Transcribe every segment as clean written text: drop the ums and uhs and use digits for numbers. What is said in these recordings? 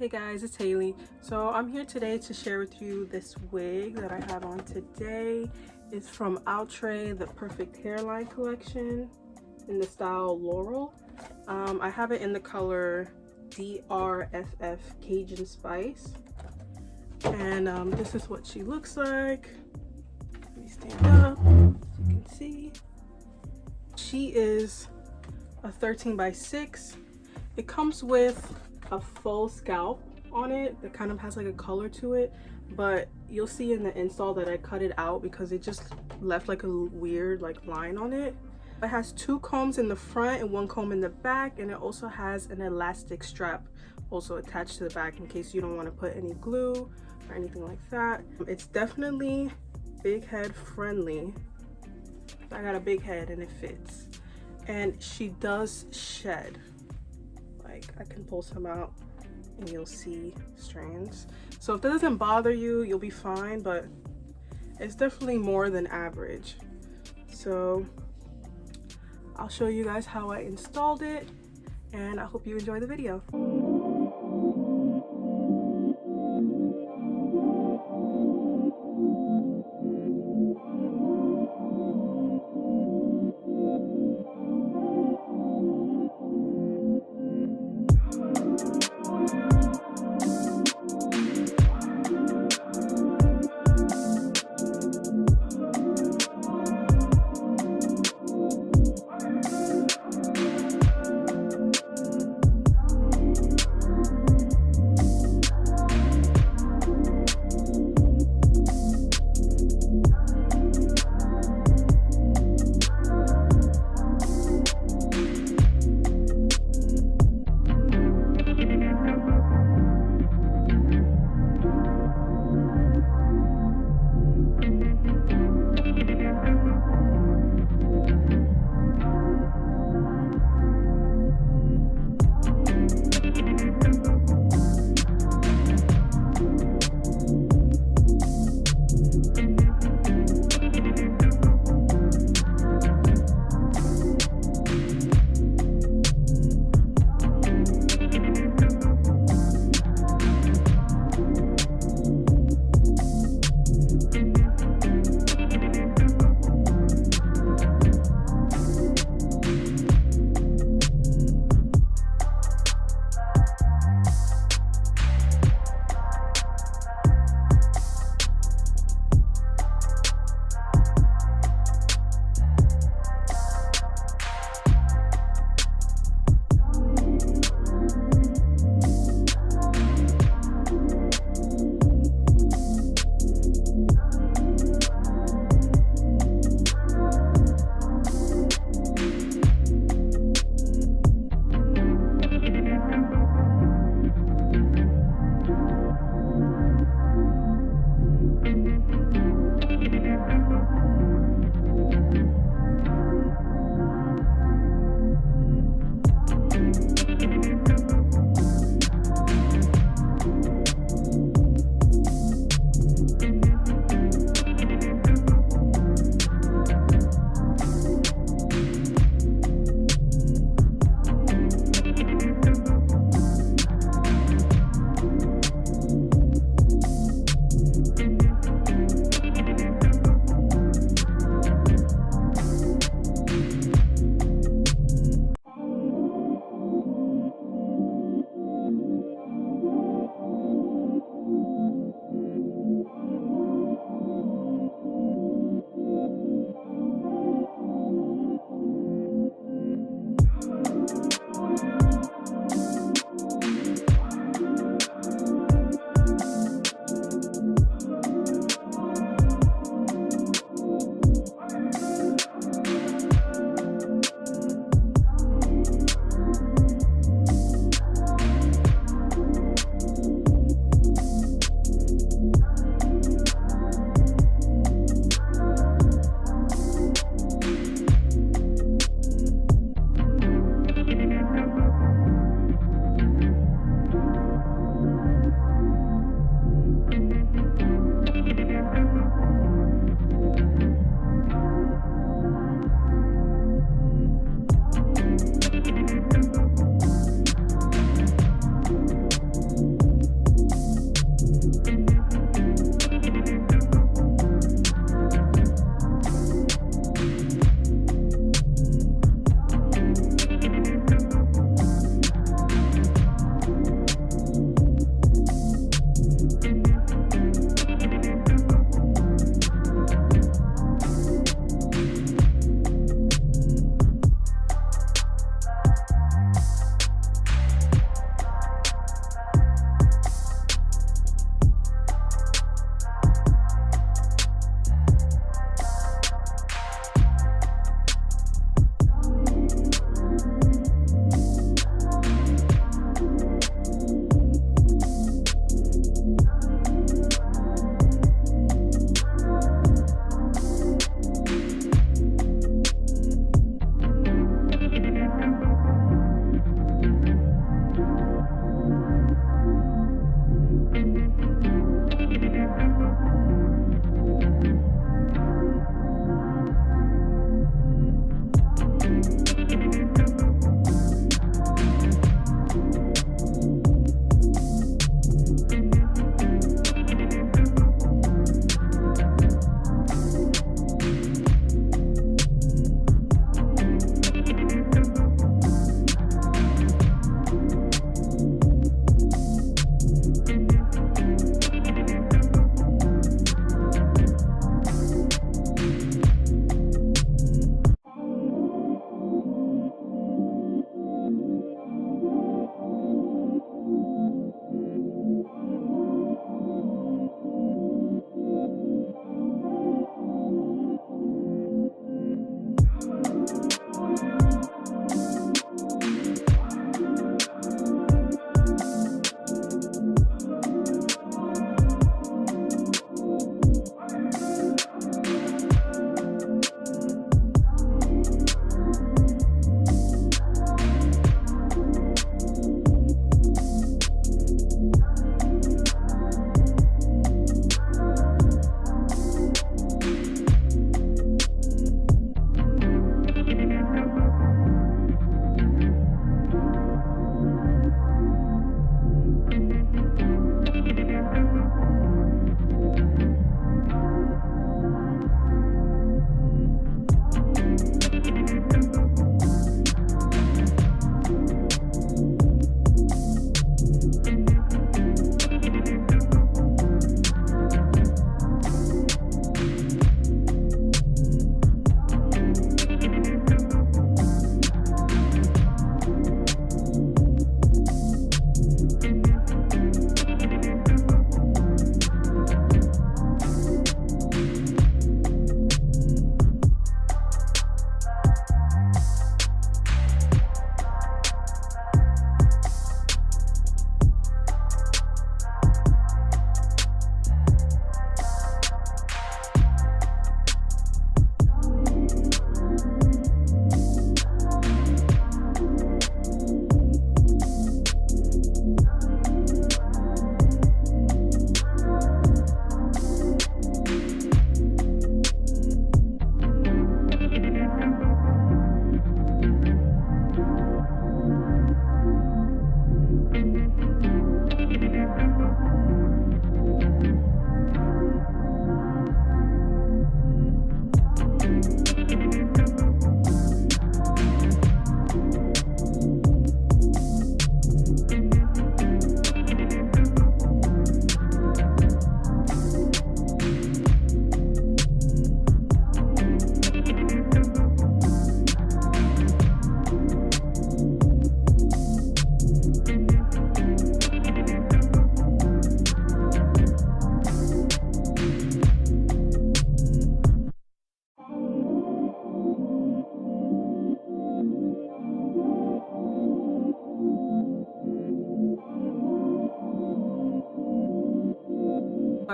Hey guys, it's Hayley. So I'm here today to share with you this wig that I have on today. It's from Outre, the Perfect Hairline collection in the style Laurel. I have it in the color DRFFCAJUNSPICE. And this is what she looks like. Let me stand up so you can see. She is a 13x6. It comes with a full scalp on it that kind of has like a color to it, but you'll see in the install that I cut it out because it just left like a weird like line on it. It has 2 combs in the front and 1 comb in the back, and it also has an elastic strap also attached to the back in case you don't want to put any glue or anything like that. It's definitely big head friendly. I got a big head and it fits, and she does shed. Like, I can pull some out and you'll see strands. So if that doesn't bother you, you'll be fine, but it's definitely more than average. So I'll show you guys how I installed it, and I hope you enjoy the video.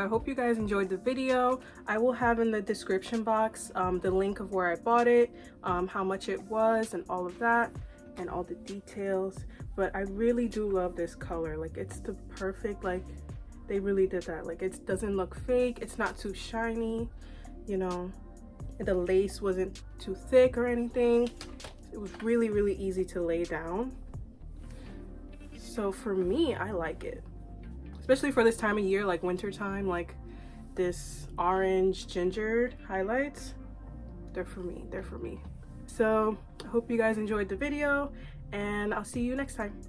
I hope you guys enjoyed the video. I will have in the description box the link of where I bought it, how much it was, and all of that, and all the details. But I really do love this color. Like, it's the perfect, like, they really did that. Like, it doesn't look fake, it's not too shiny, you know, the lace wasn't too thick or anything. It was really, really easy to lay down. So for me, I like it, especially for this time of year, like winter time. Like, this orange ginger highlights, they're for me, they're for me. So I hope you guys enjoyed the video, and I'll see you next time.